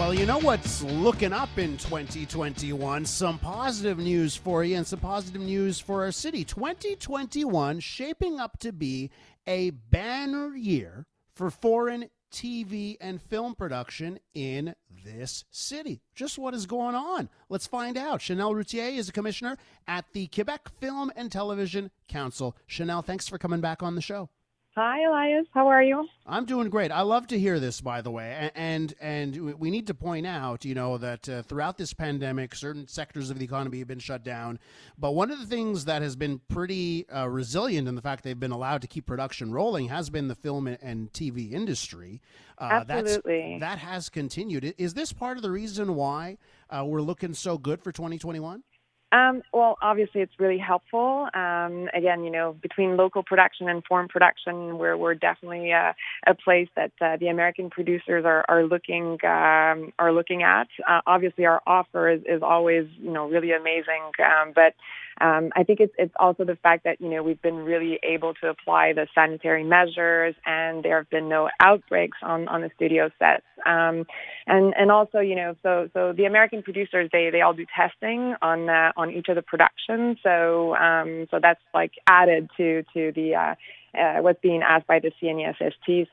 Well, you know what's looking up in 2021? Some positive news for you and some positive news for our city. 2021 shaping up to be a banner year for foreign TV and film production in this city. Just what is going on? Let's find out. Chanelle Routhier is a commissioner at the Quebec Film and Television Council. Chanelle, thanks for coming back on the show. Hi, Elias. How are you? I'm doing great. I love to hear this, by the way. And we need to point out, that throughout this pandemic, certain sectors of the economy have been shut down. But one of the things that has been pretty resilient in the fact they've been allowed to keep production rolling has been the film and TV industry. Absolutely. That has continued. Is this part of the reason why we're looking so good for 2021? Well, obviously, it's really helpful. Again, between local production and foreign production, we're definitely a place that the American producers are looking at. Obviously, our offer is always really amazing, but I think it's also the fact that we've been really able to apply the sanitary measures, and there have been no outbreaks on the studio sets. And also so the American producers they all do testing on each of the productions, so that's like added to the what's being asked by the CNESST.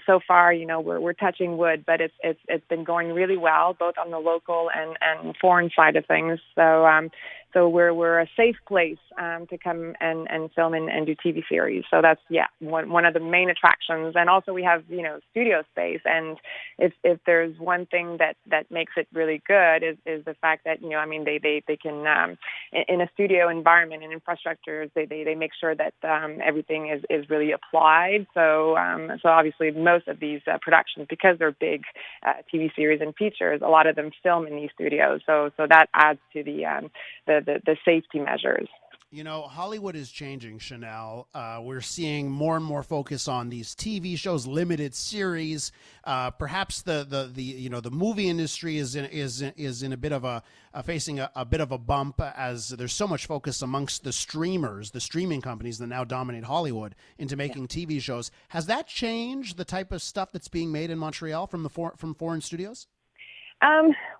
So far, we're touching wood, but it's been going really well, both on the local and foreign side of things. So we're a safe place to come and film and do TV series. So that's one of the main attractions. And also we have studio space. And if there's one thing that makes it really good is the fact that they can in a studio environment and infrastructures they make sure that everything is really applied. So obviously most of these productions, because they're big TV series and features, a lot of them film in these studios. So that adds to the safety measures. Hollywood is changing, Chanelle. We're seeing more and more focus on these TV shows, limited series. Perhaps the movie industry is in a bit of facing a bit of a bump as there's so much focus amongst the streaming companies that now dominate Hollywood into making TV shows. Has that changed the type of stuff that's being made in Montreal from foreign studios?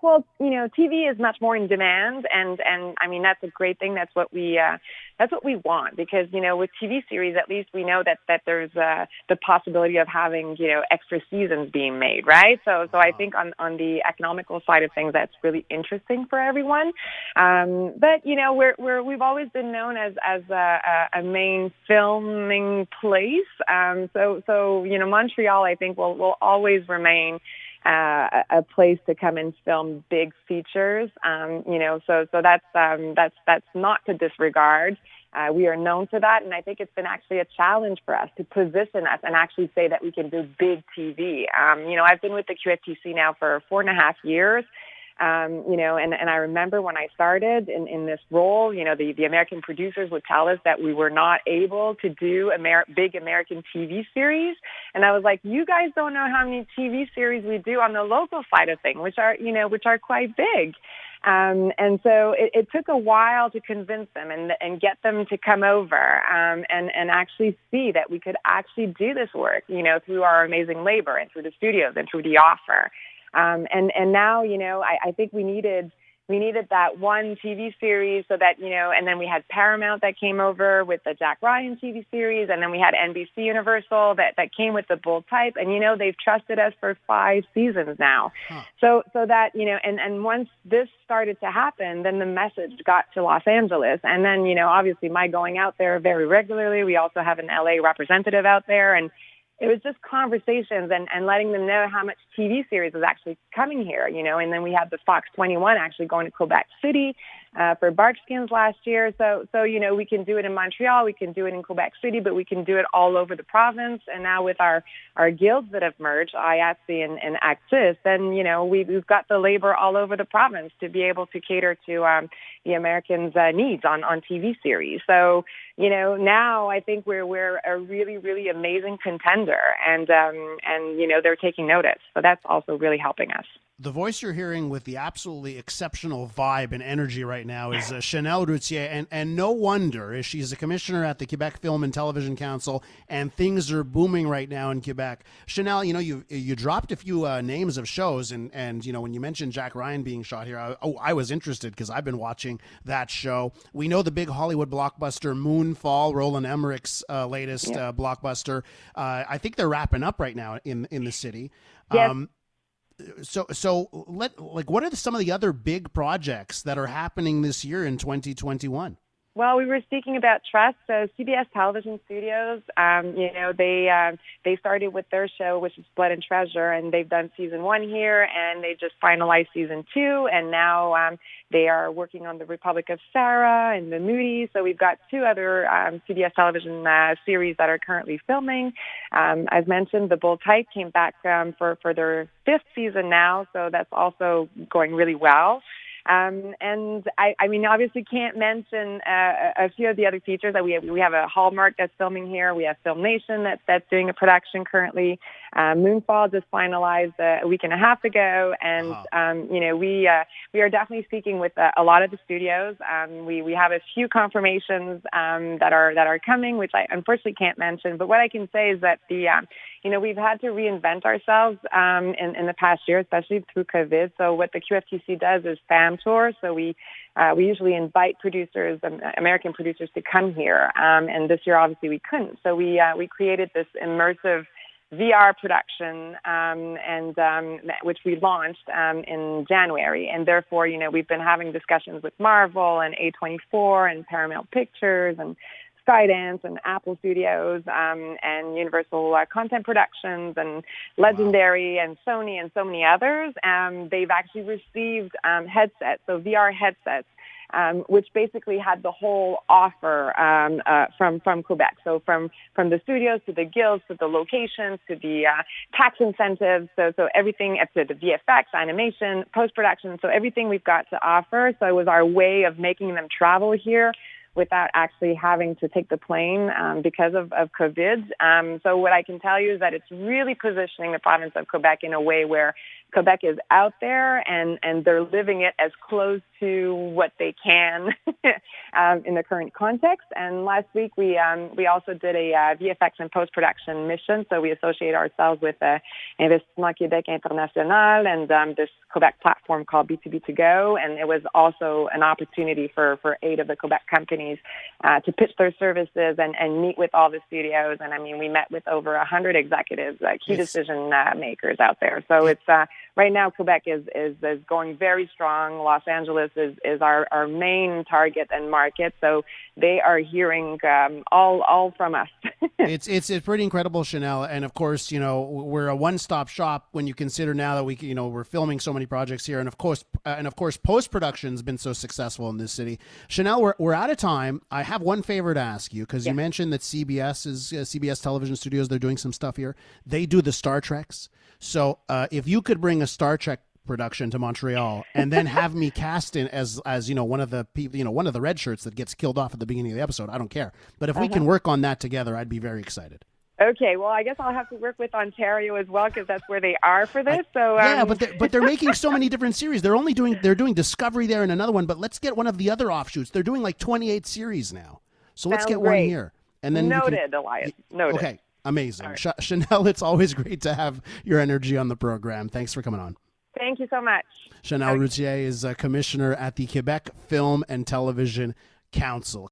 Well, TV is much more in demand, and I mean that's a great thing. That's what we want, because with TV series, at least we know that there's the possibility of having extra seasons being made, right? So I think on the economical side of things, that's really interesting for everyone. But we've always been known as a main filming place. So Montreal, I think will always remain a place to come and film big features. So that's not to disregard. We are known for that, and I think it's been actually a challenge for us to position us and actually say that we can do big TV. I've been with the QFTC now for 4.5 years. And I remember when I started in this role, the American producers would tell us that we were not able to do big American TV series. And I was like, you guys don't know how many TV series we do on the local side of things, which are quite big. And so it took a while to convince them and get them to come over and actually see that we could actually do this work, through our amazing labor and through the studios and through the offer. And now, I think we needed that one TV series so that, and then we had Paramount that came over with the Jack Ryan TV series, and then we had NBC Universal that came with the Bold Type, and, they've trusted us for 5 seasons now. Huh. So that, and once this started to happen, then the message got to Los Angeles, and then, obviously my going out there very regularly. We also have an LA representative out there, and it was just conversations and letting them know how much TV series was actually coming here, and then we had the Fox 21 actually going to Quebec City for Barkskins last year. So, we can do it in Montreal, we can do it in Quebec City, but we can do it all over the province. And now with our guilds that have merged, IATSE and ACTIS, then, we've got the labor all over the province to be able to cater to the Americans' needs on TV series. So, now I think we're a really, really amazing contender, and they're taking notice. So that's also really helping us. The voice you're hearing with the absolutely exceptional vibe and energy right now is Chanelle Routhier, and no wonder. She's a commissioner at the Quebec Film and Television Council, and things are booming right now in Quebec. Chanelle, you dropped a few names of shows, and when you mentioned Jack Ryan being shot here, I was interested because I've been watching that show. We know the big Hollywood blockbuster Moonfall, Roland Emmerich's latest blockbuster. I think they're wrapping up right now in the city. Yes. What are some of the other big projects that are happening this year in 2021? Well, we were speaking about trust. So CBS Television Studios, they started with their show, which is Blood and Treasure, and they've done season 1 here, and they just finalized season 2, and now they are working on the Republic of Sarah and the Moody. So we've got 2 other CBS Television series that are currently filming. As mentioned, The Bull Type came back for their 5th season now, so that's also going really well. And I mean, obviously can't mention a few of the other features that we have. We have a Hallmark that's filming here. We have Film Nation that's doing a production currently. Moonfall just finalized a week and a half ago, and we are definitely speaking with a lot of the studios. We have a few confirmations that are coming, which I unfortunately can't mention. But what I can say is that we've had to reinvent ourselves in the past year, especially through COVID. So what the QFTC does is fan tour. So we usually invite producers, American producers, to come here. And this year, obviously, we couldn't. So we created this immersive VR production, which we launched in January. And therefore, we've been having discussions with Marvel and A24 and Paramount Pictures and Skydance and Apple Studios and Universal Content Productions and Legendary and Sony and so many others. They've actually received headsets, so VR headsets, which basically had the whole offer from Quebec. So from the studios to the guilds to the locations to the tax incentives, so everything, to the VFX, animation, post-production, so everything we've got to offer. So it was our way of making them travel here without actually having to take the plane because of COVID. So what I can tell you is that it's really positioning the province of Quebec in a way where Quebec is out there and they're living it as close to what they can in the current context. And last week we also did a VFX and post-production mission. So we associate ourselves with Investissement Québec International and this Quebec platform called B2B2Go. And it was also an opportunity for 8 of the Quebec companies to pitch their services and meet with all the studios. And I mean, we met with over 100 executives, key decision makers out there. So it's right now, Quebec is going very strong. Los Angeles is our main target and market. So they are hearing all from us. It's pretty incredible, Chanelle. And of course, we're a one-stop shop when you consider now that we're filming so many projects here, and of course, post-production has been so successful in this city. Chanelle, we're out of time. I have one favor to ask you because you mentioned that CBS Television Studios. They're doing some stuff here. They do the Star Treks. So if you could bring a Star Trek production to Montreal and then have me cast in as one of the people, one of the red shirts that gets killed off at the beginning of the episode, I don't care. But if we can work on that together, I'd be very excited. Okay, well, I guess I'll have to work with Ontario as well because that's where they are for this. But they're making so many different series. They're doing Discovery there and another one. But let's get one of the other offshoots. They're doing like 28 series now. So let's get one here. And then noted, Elias. Noted. Okay. Amazing. Right. Chanelle, it's always great to have your energy on the program. Thanks for coming on. Thank you so much. Chanelle Routhier is a commissioner at the Quebec Film and Television Council.